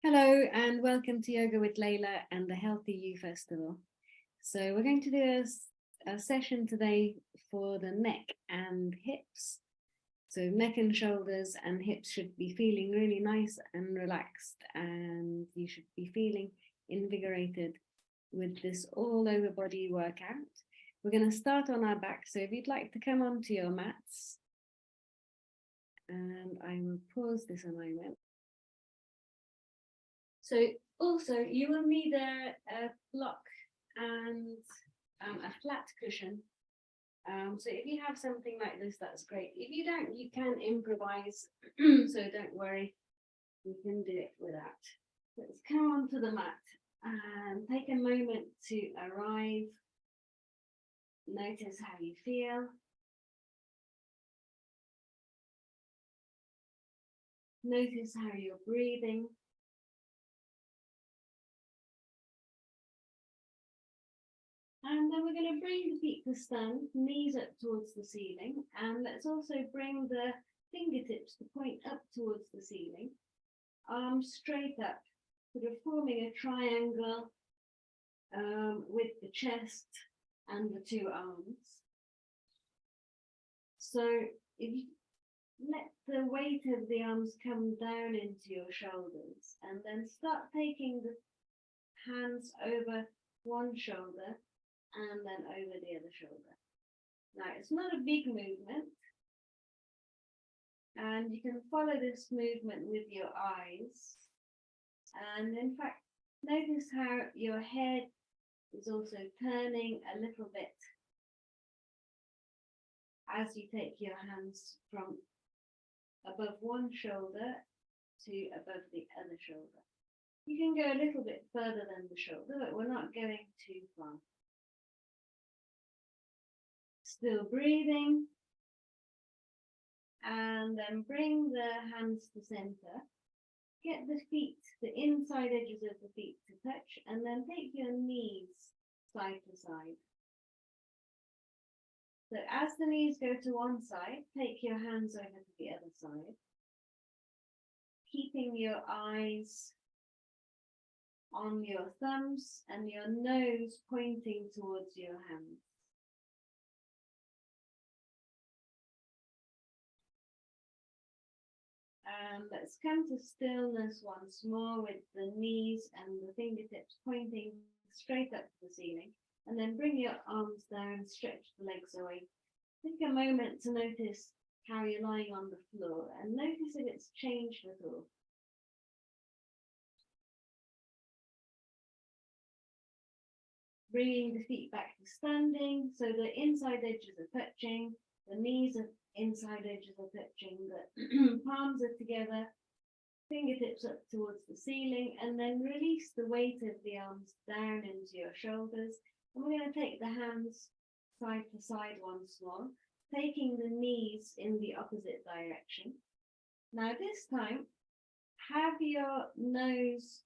Hello and welcome to Yoga with Leyla and the Healthy You Festival. So we're going to do a session today for the neck and hips. So neck and shoulders and hips should be feeling really nice and relaxed, and you should be feeling invigorated with this all over body workout. We're going to start on our back. So if you'd like to come onto your mats, and I will pause this a moment. So also you will need a block and a flat cushion. So if you have something like this, that's great. If you don't, you can improvise. So don't worry, you can do it without. Let's come onto the mat and take a moment to arrive. Notice how you feel. Notice how you're breathing. And then we're going to bring the feet to stand, knees up towards the ceiling. And let's also bring the fingertips to point up towards the ceiling. Arms straight up, sort of forming a triangle with the chest and the two arms. So if you let the weight of the arms come down into your shoulders, and then start taking the hands over one shoulder and then over the other shoulder. Now, it's not a big movement, and you can follow this movement with your eyes. And in fact, notice how your head is also turning a little bit as you take your hands from above one shoulder to above the other shoulder. You can go a little bit further than the shoulder, but we're not going too far. Still breathing, and then bring the hands to center. Get the feet, the inside edges of the feet to touch, and then take your knees side to side. So as the knees go to one side, take your hands over to the other side, keeping your eyes on your thumbs and your nose pointing towards your hands. And let's come to stillness once more with the knees and the fingertips pointing straight up to the ceiling. And then bring your arms down, stretch the legs away. Take a moment to notice how you're lying on the floor and notice if it's changed at all. Bringing the feet back to standing, so the inside edges are touching, the knees are inside edges are touching, the palms are together, fingertips up towards the ceiling, and then release the weight of the arms down into your shoulders. And we're going to take the hands side to side once more, taking the knees in the opposite direction. Now this time, have your nose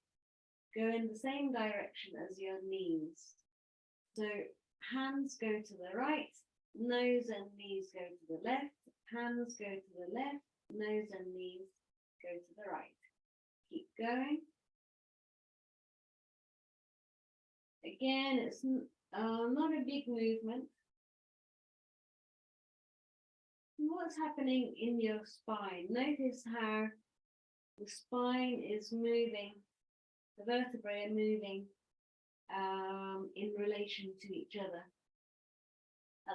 go in the same direction as your knees. So hands go to the right, nose and knees go to the left, hands go to the left, nose and knees go to the right. Keep going. Again, it's not a big movement. What's happening in your spine? Notice how the spine is moving, the vertebrae are moving in relation to each other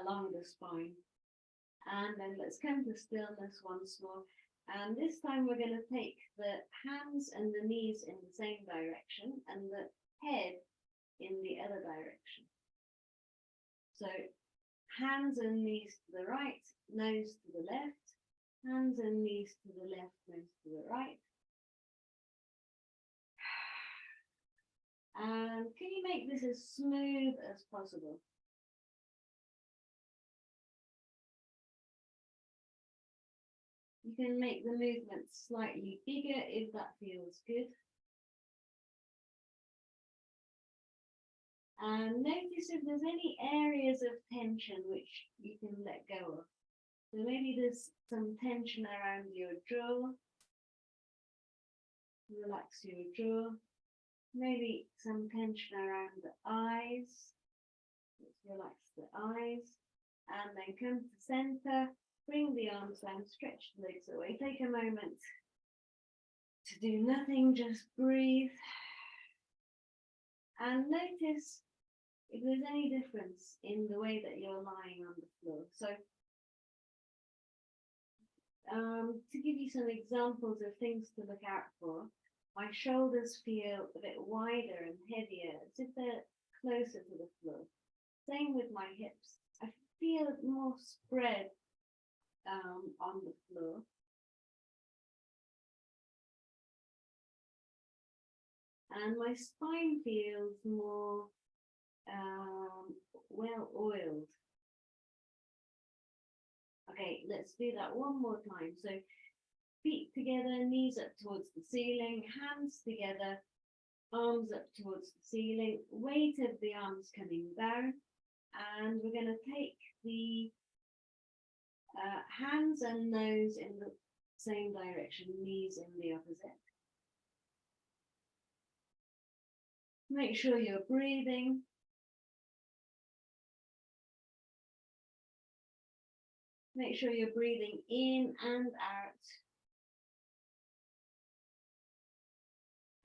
along the spine. And then let's come to stillness once more. And this time we're going to take the hands and the knees in the same direction and the head in the other direction. So hands and knees to the right, nose to the left, hands and knees to the left, nose to the right. And can you make this as smooth as possible? You can make the movement slightly bigger if that feels good. And notice if there's any areas of tension which you can let go of. So maybe there's some tension around your jaw. relax your jaw, maybe some tension around the eyes. Let's relax the eyes, and then come to center, bring the arms down, stretch the legs away, take a moment to do nothing, just breathe, and notice if there's any difference in the way that you're lying on the floor. So to give you some examples of things to look out for, my shoulders feel a bit wider and heavier, as if they're closer to the floor. Same with my hips. I feel more spread on the floor. And my spine feels more well oiled. Okay, let's do that one more time. So feet together, knees up towards the ceiling, hands together, arms up towards the ceiling, weight of the arms coming down. And we're going to take the hands and nose in the same direction, knees in the opposite. Make sure you're breathing. Make sure you're breathing in and out.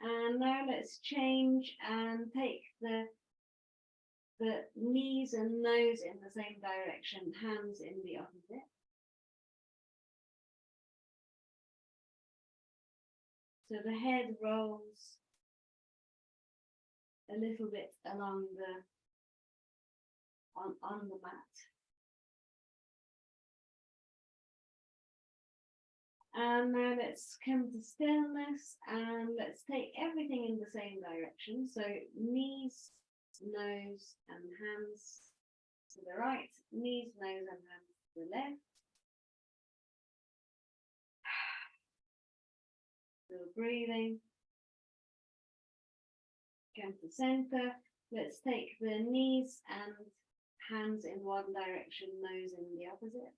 And now let's change and take the knees and nose in the same direction, hands in the opposite. So the head rolls a little bit along on the mat. And now let's come to stillness, and let's take everything in the same direction. So knees, nose and hands to the right, knees, nose and hands to the left. Still breathing. Come to center. Let's take the knees and hands in one direction, nose in the opposite.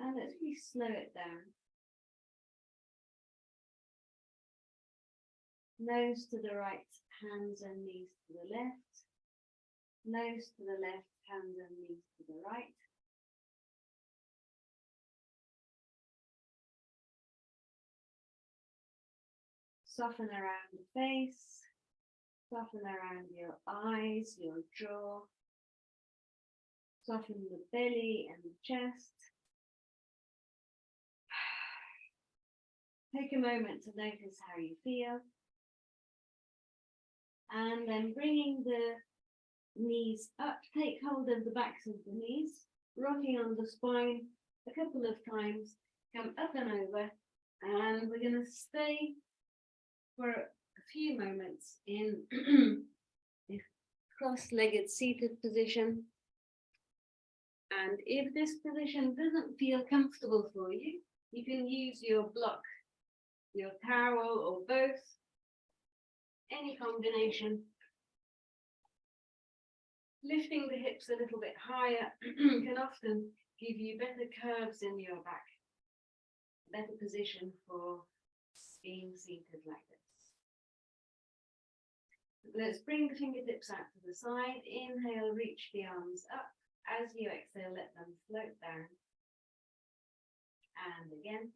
And let's really slow it down. Nose to the right, hands and knees to the left. Nose to the left, hands and knees to the right. Soften around the face. Soften around your eyes, your jaw. Soften the belly and the chest. Take a moment to notice how you feel. And then bringing the knees up, take hold of the backs of the knees, rocking on the spine a couple of times, come up and over, and we're going to stay for a few moments in a cross-legged seated position. And if this position doesn't feel comfortable for you, you can use your block, your towel, or both, any combination. Lifting the hips a little bit higher can often give you better curves in your back, better position for being seated like this. Let's bring the fingertips out to the side. Inhale, reach the arms up. As you exhale, let them float down. And again.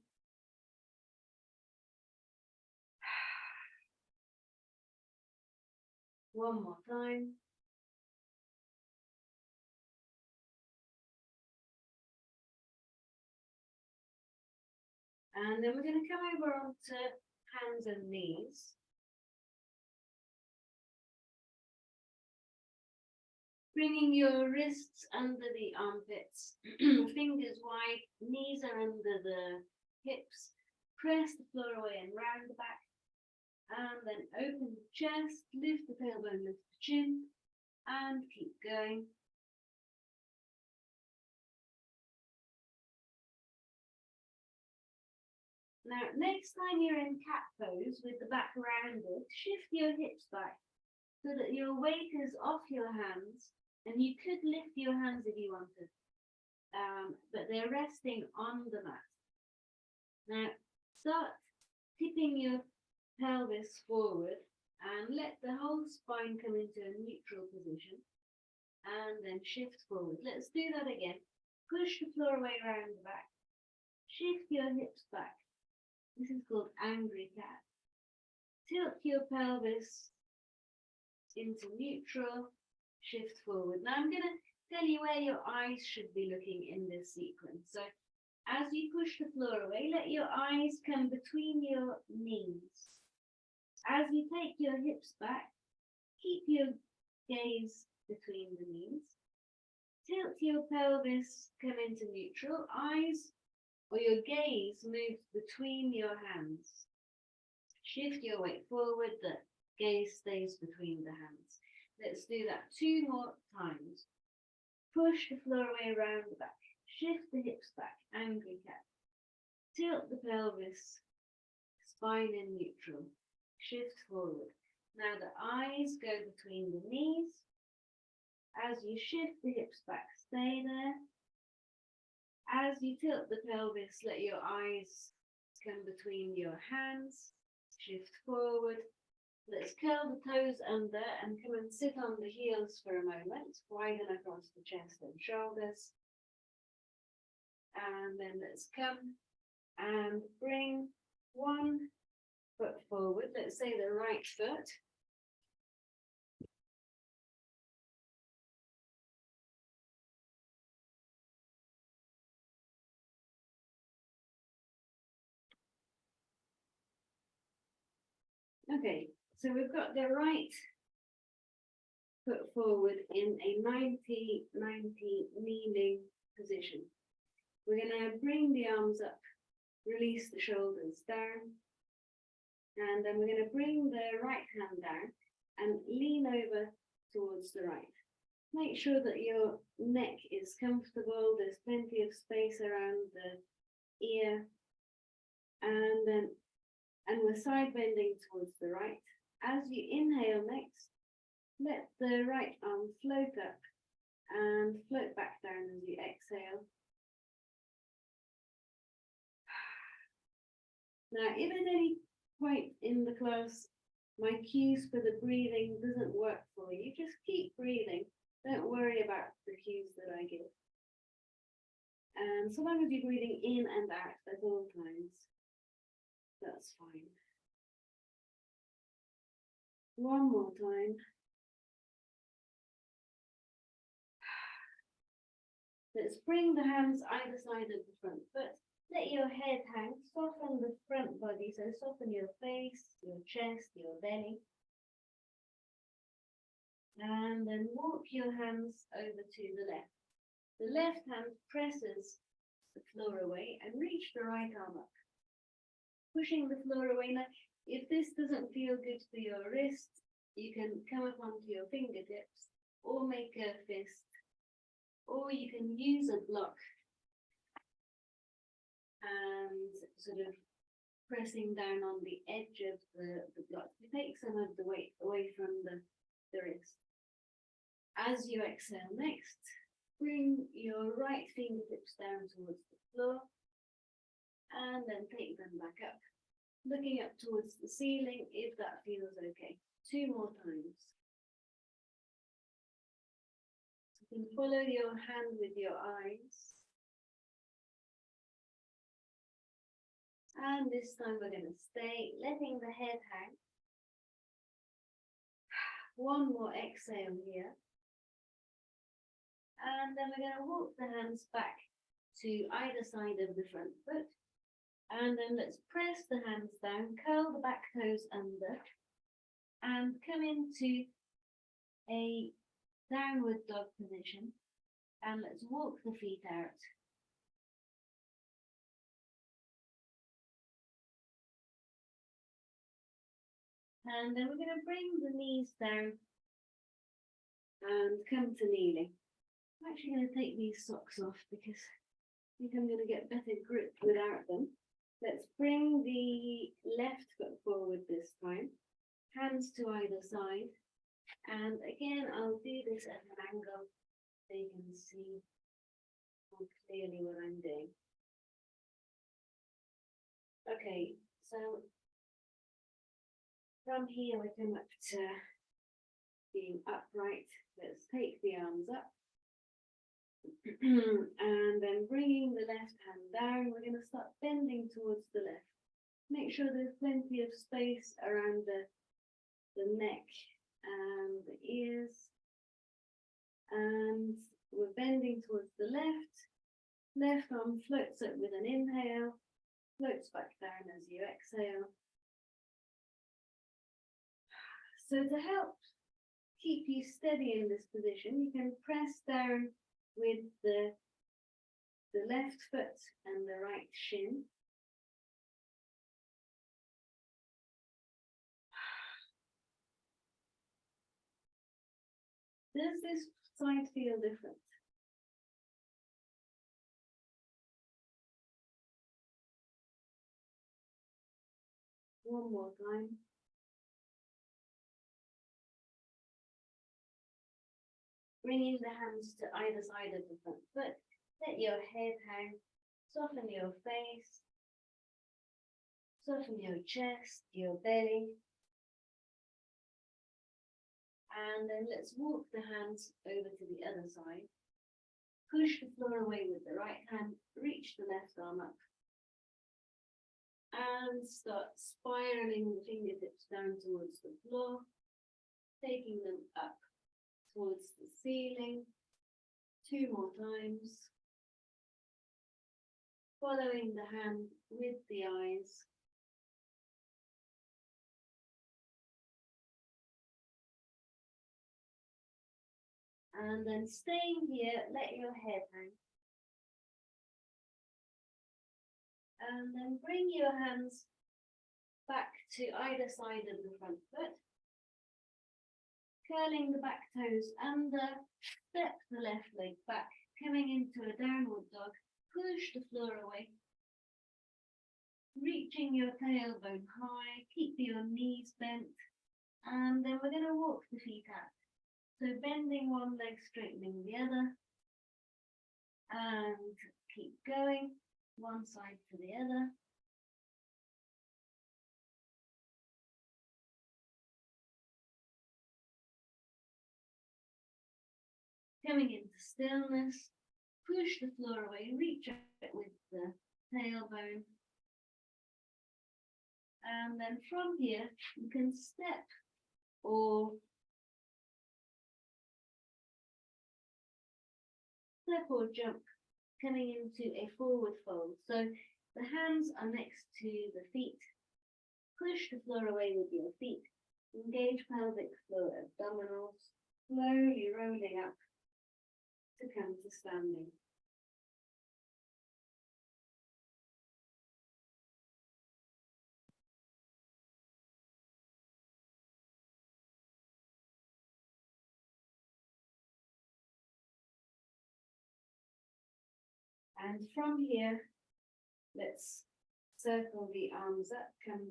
One more time. And then we're going to come over onto hands and knees. Bringing your wrists under the armpits, fingers wide, knees are under the hips. Press the floor away and round the back. And then open the chest, lift the tailbone, lift the chin, and keep going. Now, next time you're in cat pose with the back rounded, shift your hips back so that your weight is off your hands, and you could lift your hands if you wanted, but they're resting on the mat. Now, start tipping your pelvis forward and let the whole spine come into a neutral position, and then shift forward. Let's do that again. Push the floor away around the back. Shift your hips back. This is called angry cat. Tilt your pelvis into neutral, shift forward. Now I'm going to tell you where your eyes should be looking in this sequence. So as you push the floor away, let your eyes come between your knees. As you take your hips back, keep your gaze between the knees. Tilt your pelvis, come into neutral. Eyes or your gaze moves between your hands. Shift your weight forward, the gaze stays between the hands. Let's do that 2 more times. Push the floor away around the back. Shift the hips back, angry cat. Tilt the pelvis, spine in neutral. Shift forward. Now the eyes go between the knees. As you shift the hips back, stay there. As you tilt the pelvis, let your eyes come between your hands. Shift forward. Let's curl the toes under and come and sit on the heels for a moment. Widen across the chest and shoulders. And then let's come and bring one foot forward. Let's say the right foot. Okay, so we've got the right foot forward in a 90-90 kneeling position. We're going to bring the arms up, release the shoulders down, and then we're going to bring the right hand down and lean over towards the right. Make sure that your neck is comfortable, there's plenty of space around the ear, and we're side bending towards the right. As you inhale next, let the right arm float up and float back down as you exhale. Now, if at any point in the class my cues for the breathing doesn't work for you, just keep breathing. Don't worry about the cues that I give. And so long as you're breathing in and out at all times, that's fine. One more time. Let's bring the hands either side of the front foot. Let your head hang, soften the front body, so soften your face, your chest, your belly. And then walk your hands over to the left. The left hand presses the floor away and reach the right arm up. Pushing the floor away. Now, if this doesn't feel good for your wrist, you can come up onto your fingertips or make a fist, or you can use a block and sort of pressing down on the edge of the block to take some of the weight away from the wrist. As you exhale next, bring your right fingertips down towards the floor and then take them back up, looking up towards the ceiling if that feels okay. 2 more times. You can follow your hand with your eyes. And this time we're going to stay, letting the head hang. One more exhale here. And then we're going to walk the hands back to either side of the front foot. And then let's press the hands down, curl the back toes under, and come into a downward dog position. And let's walk the feet out. And then we're going to bring the knees down and come to kneeling. I'm actually going to take these socks off because I think I'm going to get better grip without them. Let's bring the left foot forward this time. Hands to either side. And again, I'll do this at an angle so you can see more clearly what I'm doing. Okay, so from here we come up to being upright. Let's take the arms up. And then bringing the left hand down, we're going to start bending towards the left. Make sure there's plenty of space around the neck and the ears. And we're bending towards the left. Left arm floats up with an inhale, floats back down as you exhale. So to help keep you steady in this position, you can press down with the left foot and the right shin. Does this side feel different? One more time. Bringing the hands to either side of the front foot. Let your head hang. Soften your face. Soften your chest, your belly. And then let's walk the hands over to the other side. Push the floor away with the right hand. Reach the left arm up. And start spiraling the fingertips down towards the floor. Taking them up towards the ceiling. 2 more times. Following the hand with the eyes. And then staying here, let your head hang. And then bring your hands back to either side of the front foot. Curling the back toes under, step the left leg back, coming into a downward dog, push the floor away. Reaching your tailbone high, keep your knees bent, and then we're going to walk the feet out. So bending one leg, straightening the other, and keep going, one side to the other. Coming into stillness, push the floor away, reach it with the tailbone. And then from here, you can step or jump, coming into a forward fold. So the hands are next to the feet. Push the floor away with your feet. Engage pelvic floor, abdominals, slowly rolling up to come to standing. And from here, let's circle the arms up, come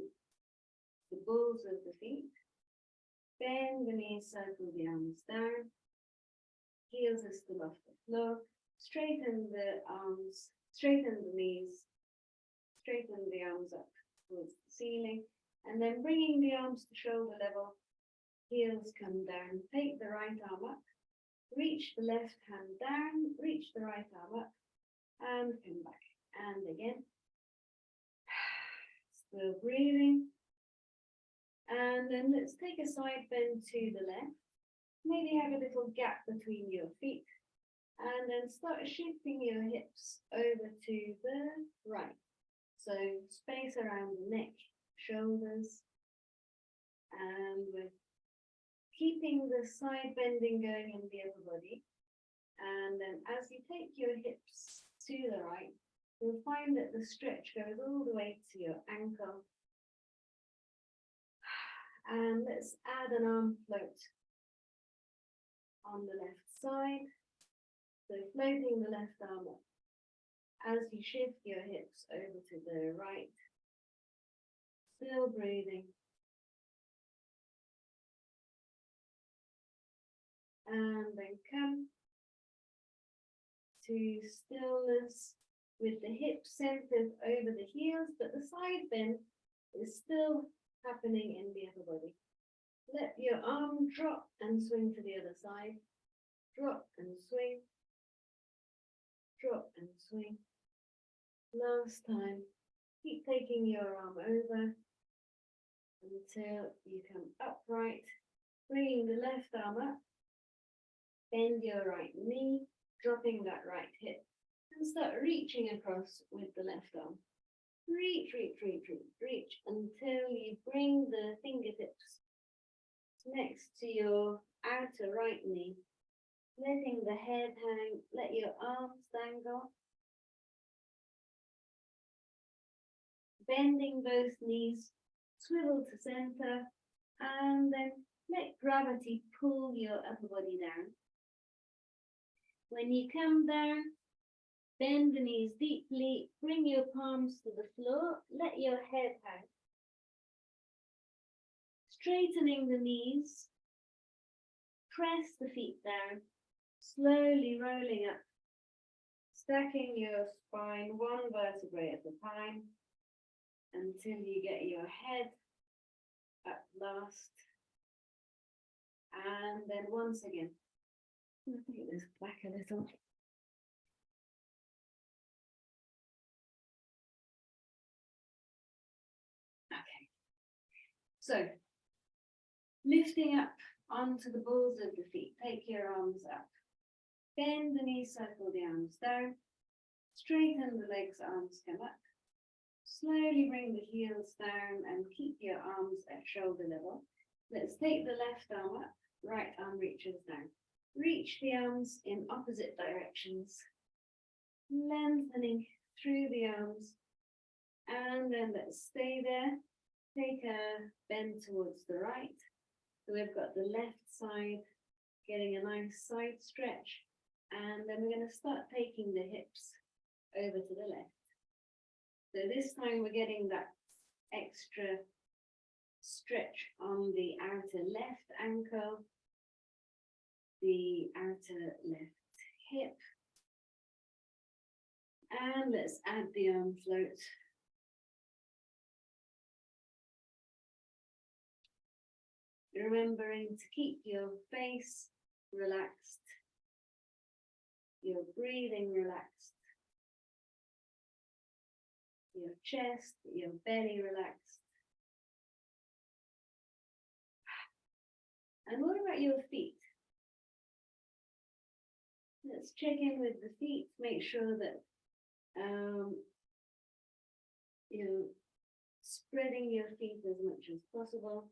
the balls of the feet. Bend the knees, circle the arms down. Heels are still off the floor. Straighten the arms, straighten the knees, straighten the arms up towards the ceiling. And then bringing the arms to shoulder level, heels come down. Take the right arm up. Reach the left hand down, reach the right arm up. And come back, and again. Still breathing. And then let's take a side bend to the left. Maybe have a little gap between your feet. And then start shifting your hips over to the right. So space around the neck, shoulders. And we're keeping the side bending going in the upper body. And then as you take your hips to the right, you'll find that the stretch goes all the way to your ankle. And let's add an arm float on the left side. So floating the left arm up as you shift your hips over to the right. Still breathing. time come to stillness with the hips centered over the heels, but the side bend is still happening in the upper body. Let your arm drop and swing to the other side. Drop and swing. Drop and swing. Last time. Keep taking your arm over until you come upright. Bringing the left arm up. Bend your right knee, dropping that right hip. And start reaching across with the left arm. Reach, reach, reach, reach, reach until you bring the fingertips next to your outer right knee. Letting the head hang, let your arms dangle. Bending both knees, swivel to center, and then let gravity pull your upper body down. When you come down, bend the knees deeply, bring your palms to the floor, let your head hang. Straightening the knees, press the feet down, slowly rolling up, stacking your spine one vertebrae at a time until you get your head up last. And then once again, I'm going to take this back a little. Okay, so lifting up onto the balls of the feet, take your arms up. Bend the knees, circle the arms down. Straighten the legs, arms come up. Slowly bring the heels down and keep your arms at shoulder level. Let's take the left arm up, right arm reaches down. Reach the arms in opposite directions, lengthening through the arms. And then let's stay there. Take a bend towards the right. So we've got the left side getting a nice side stretch. And then we're going to start taking the hips over to the left. So this time we're getting that extra stretch on the outer left ankle, the outer left hip. And let's add the arm float. Remembering to keep your face relaxed, your breathing relaxed, your chest, your belly relaxed. And what about your feet? Let's check in with the feet, make sure that you're spreading your feet as much as possible.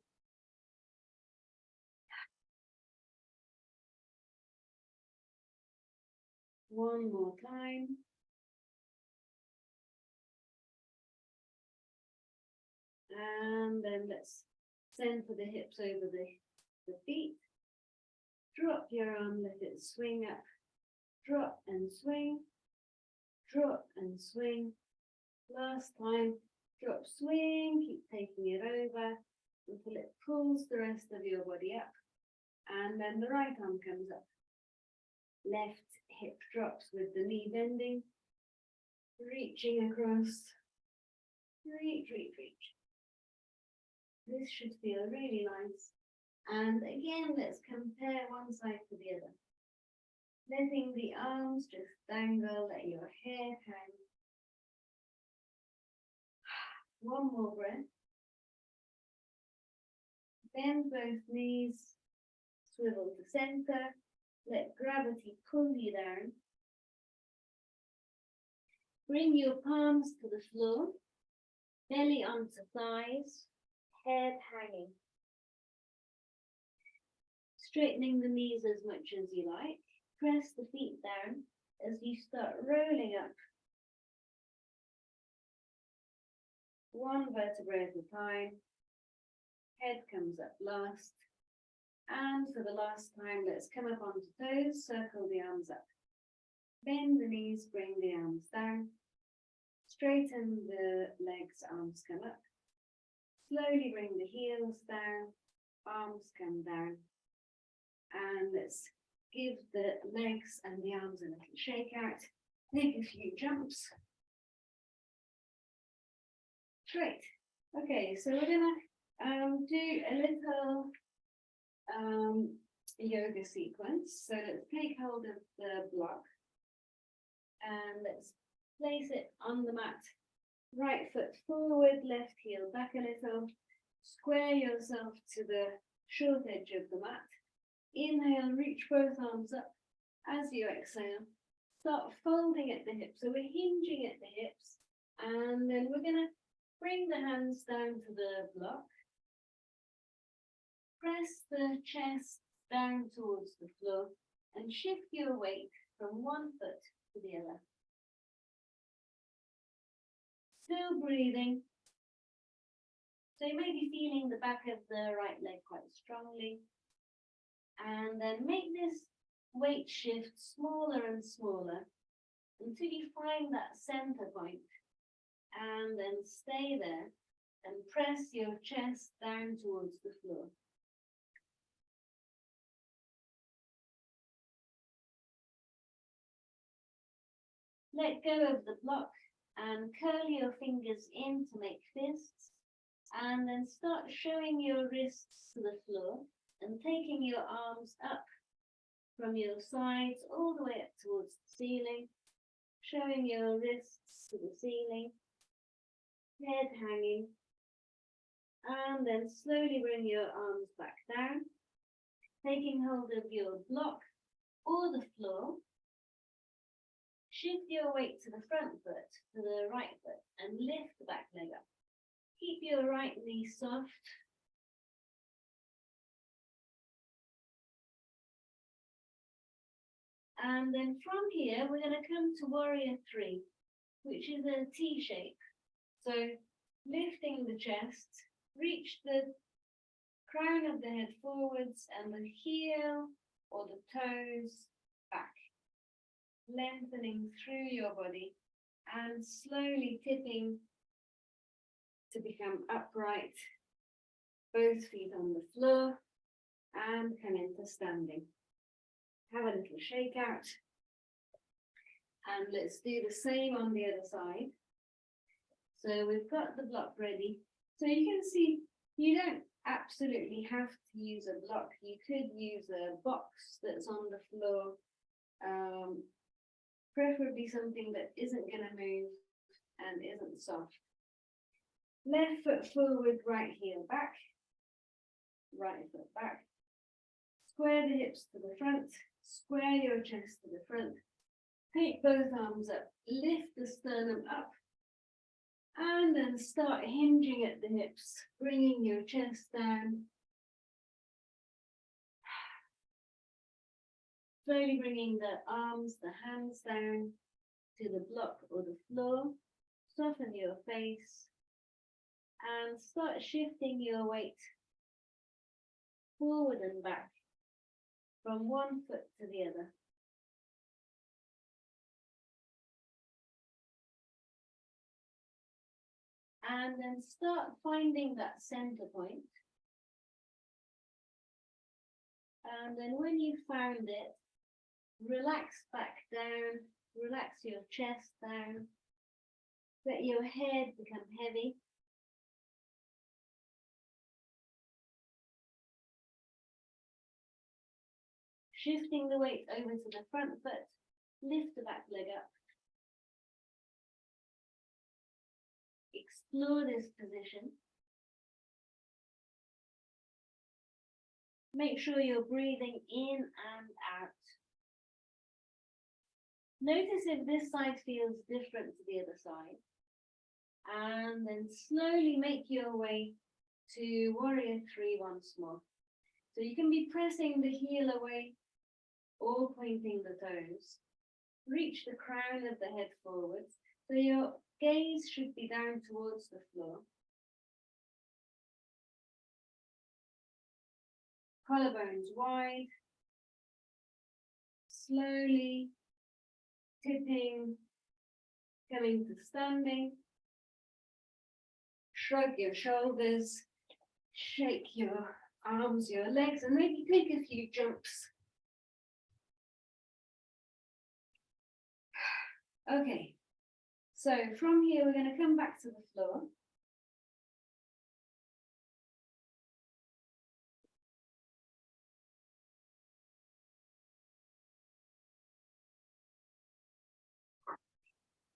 One more time. And then let's send for the hips over the feet. Drop your arm, let it swing up. Drop and swing. Drop and swing. Last time, drop, swing, keep taking it over until it pulls the rest of your body up. And then the right arm comes up. Left hip drops with the knee bending. Reaching across. Reach, reach, reach. This should feel really nice. And again, let's compare one side to the other. Letting the arms just dangle, let your hair hang. One more breath. Bend both knees, swivel to center, let gravity pull you down. Bring your palms to the floor, belly onto thighs, head hanging. Straightening the knees as much as you like. Press the feet down as you start rolling up. One vertebrae at a time. Head comes up last. And for the last time, let's come up onto toes, circle the arms up. Bend the knees, bring the arms down. Straighten the legs, arms come up. Slowly bring the heels down, arms come down. And let's give the legs and the arms a little shake out, take a few jumps. Great. Okay, so we're gonna do a little yoga sequence. So let's take hold of the block and let's place it on the mat. Right foot forward, left heel back a little. Square yourself to the short edge of the mat. Inhale, reach both arms up. As you exhale, start folding at the hips. So we're hinging at the hips, and then we're gonna bring the hands down to the block. Press the chest down towards the floor and shift your weight from one foot to the other. Still breathing. So you may be feeling the back of the right leg quite strongly. And then make this weight shift smaller and smaller until you find that center point. And then stay there and press your chest down towards the floor. Let go of the block and curl your fingers in to make fists, and then start showing your wrists to the floor and taking your arms up from your sides all the way up towards the ceiling, showing your wrists to the ceiling, head hanging, and then slowly bring your arms back down, taking hold of your block or the floor. Shift your weight to the front foot, to the right foot, and lift the back leg up. Keep your right knee soft. And then from here, we're going to come to Warrior 3, which is a T shape. So lifting the chest, reach the crown of the head forwards and the heel or the toes back. Lengthening through your body and slowly tipping to become upright, both feet on the floor, and come into standing. Have a little shake out, and let's do the same on the other side. So we've got the block ready. So you can see you don't absolutely have to use a block. You could use a box that's on the floor. Preferably something that isn't going to move and isn't soft. Left foot forward, right heel back, right foot back. Square the hips to the front, square your chest to the front. Take both arms up, lift the sternum up, and then start hinging at the hips, bringing your chest down. Slowly bringing the arms, the hands down to the block or the floor. Soften your face and start shifting your weight forward and back from one foot to the other. And then start finding that center point. And then when you found it, relax back down, relax your chest down, let your head become heavy. Shifting the weight over to the front foot, lift the back leg up. Explore this position. Make sure you're breathing in and out. Notice if this side feels different to the other side. And then slowly make your way to Warrior 3 once more. So you can be pressing the heel away or pointing the toes. Reach the crown of the head forwards. So your gaze should be down towards the floor. Collarbones wide. Slowly tipping, coming to standing. Shrug your shoulders, shake your arms, your legs, and maybe take a few jumps. Okay, so from here, we're going to come back to the floor.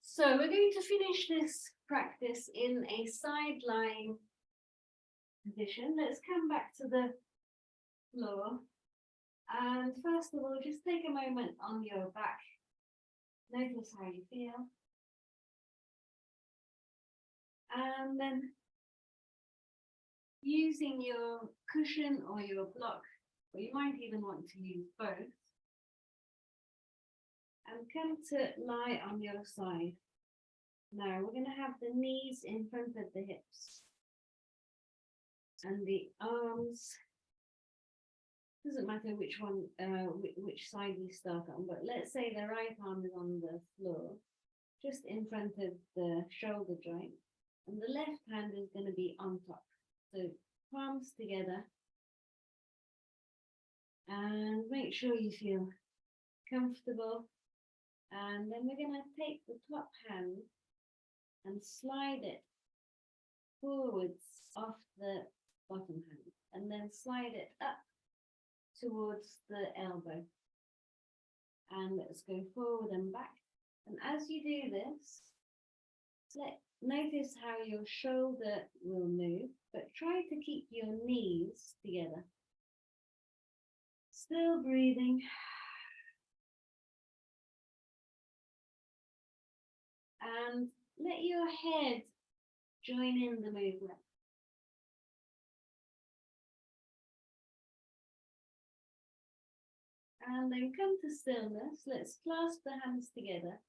So we're going to finish this practice in a side lying position. Let's come back to the floor. And first of all, just take a moment on your back. Notice how you feel. And then using your cushion or your block, or you might even want to use both, and come to lie on your side. Now we're going to have the knees in front of the hips and the arms. Doesn't matter which one, which side you start on, but let's say the right arm is on the floor, just in front of the shoulder joint, and the left hand is going to be on top. So palms together, and make sure you feel comfortable. And then we're going to take the top hand and slide it forwards off the bottom hand, and then slide it up towards the elbow. And let's go forward and back. And as you do this, notice how your shoulder will move, but try to keep your knees together. Still breathing. And let your head join in the movement. And then come to stillness. Let's clasp the hands together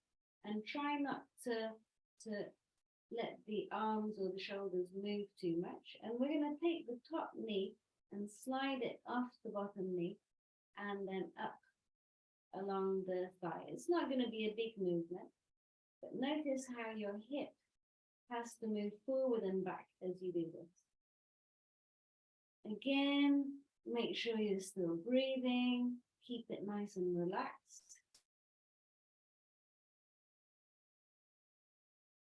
and try not to let the arms or the shoulders move too much. And we're going to take the top knee and slide it off the bottom knee and then up along the thigh. It's not going to be a big movement, but notice how your hip has to move forward and back as you do this. Again, make sure you're still breathing. Keep it nice and relaxed.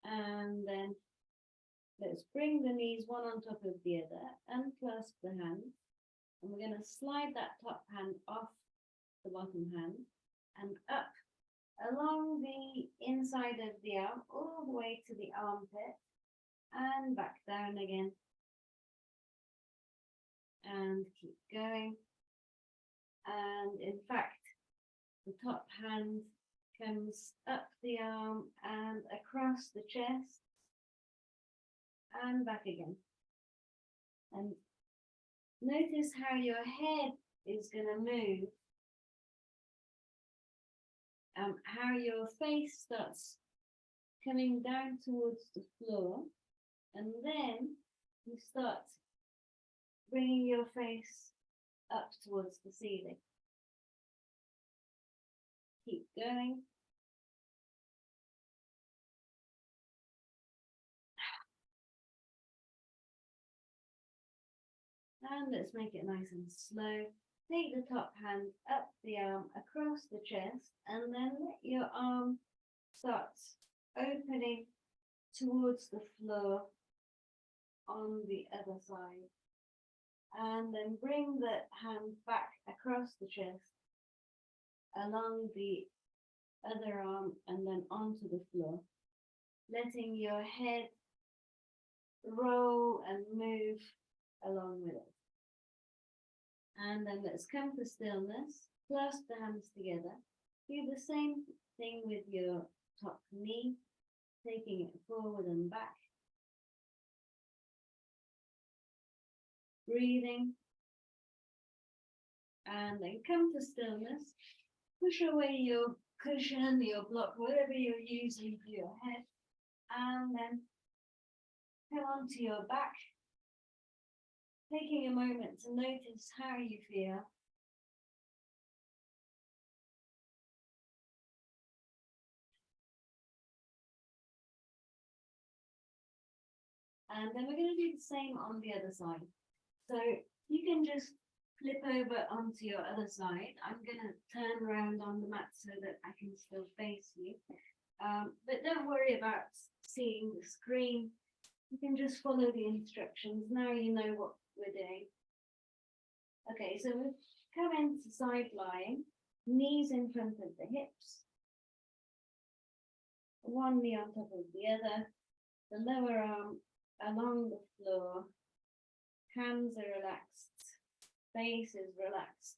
And then let's bring the knees one on top of the other and clasp the hands. And we're going to slide that top hand off the bottom hand and up along the inside of the arm, all the way to the armpit, and back down again. And keep going. And in fact, the top hand comes up the arm and across the chest and back again. And notice how your head is going to move, how your face starts coming down towards the floor, and then you start bringing your face up towards the ceiling. Keep going. And let's make it nice and slow. Take the top hand up the arm across the chest, and then let your arm start opening towards the floor on the other side. And then bring the hand back across the chest, along the other arm, and then onto the floor, letting your head roll and move along with it. And then let's come to stillness. Clasp the hands together. Do the same thing with your top knee, taking it forward and back. Breathing. And then come to stillness. Push away your cushion, your block, whatever you're using for your head. And then come onto your back. Taking a moment to notice how you feel. And then we're going to do the same on the other side. So you can just flip over onto your other side. I'm going to turn around on the mat so that I can still face you. But don't worry about seeing the screen. You can just follow the instructions. Now you know what we're doing. Okay, so we've come into side lying, knees in front of the hips, one knee on top of the other, the lower arm along the floor, hands are relaxed, face is relaxed.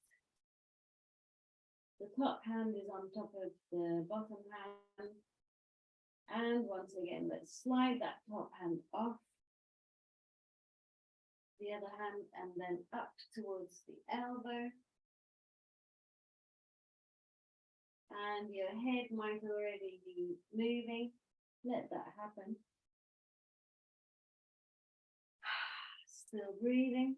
The top hand is on top of the bottom hand. And once again, let's slide that top hand off the other hand and then up towards the elbow. And your head might already be moving. Let that happen. Still breathing.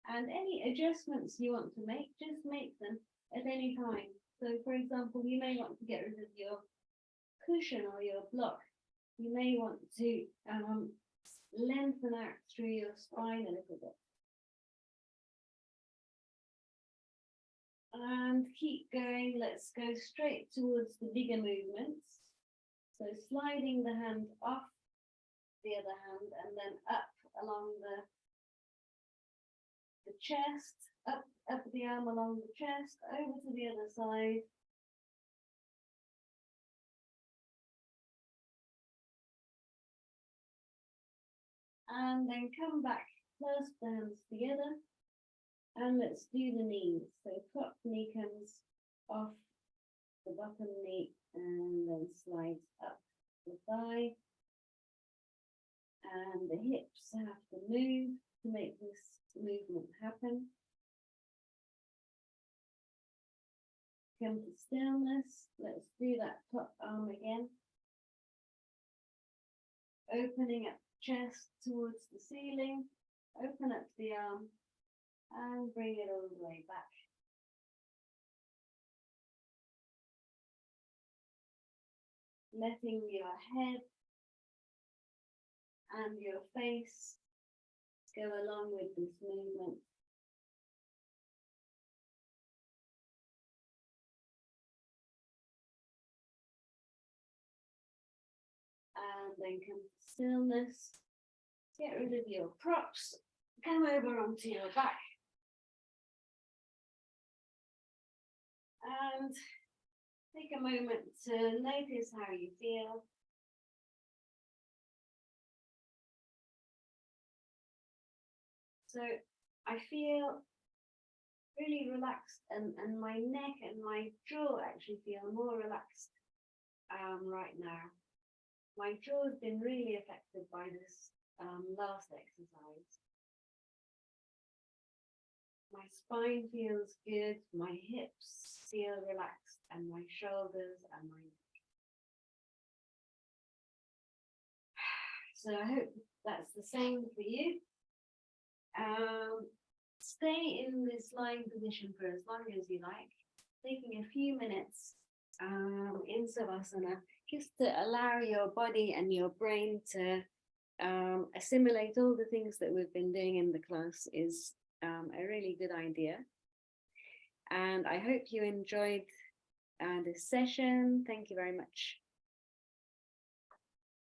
And any adjustments you want to make, just make them at any time. So for example, you may want to get rid of your cushion or your block. You may want to lengthen out through your spine a little bit. And keep going. Let's go straight towards the bigger movements. So sliding the hand off the other hand and then up along the chest, up the arm along the chest, over to the other side. And then come back, clasp the hands together, and let's do the knees. So top knee comes off the bottom knee and then slides up the thigh. And the hips have to move to make this movement happen. Come to stillness. Let's do that top arm again. Opening up chest towards the ceiling. Open up the arm and bring it all the way back. Letting your head and your face go along with this movement. And then come to stillness. Get rid of your props. Come over onto your back. And take a moment to notice how you feel. So I feel really relaxed and my neck and my jaw actually feel more relaxed right now. My jaw has been really affected by this last exercise. My spine feels good, my hips feel relaxed, and my shoulders and my neck. So I hope that's the same for you. Stay in this lying position for as long as you like, taking a few minutes in Savasana, just to allow your body and your brain to assimilate all the things that we've been doing in the class is a really good idea. And I hope you enjoyed this session. Thank you very much.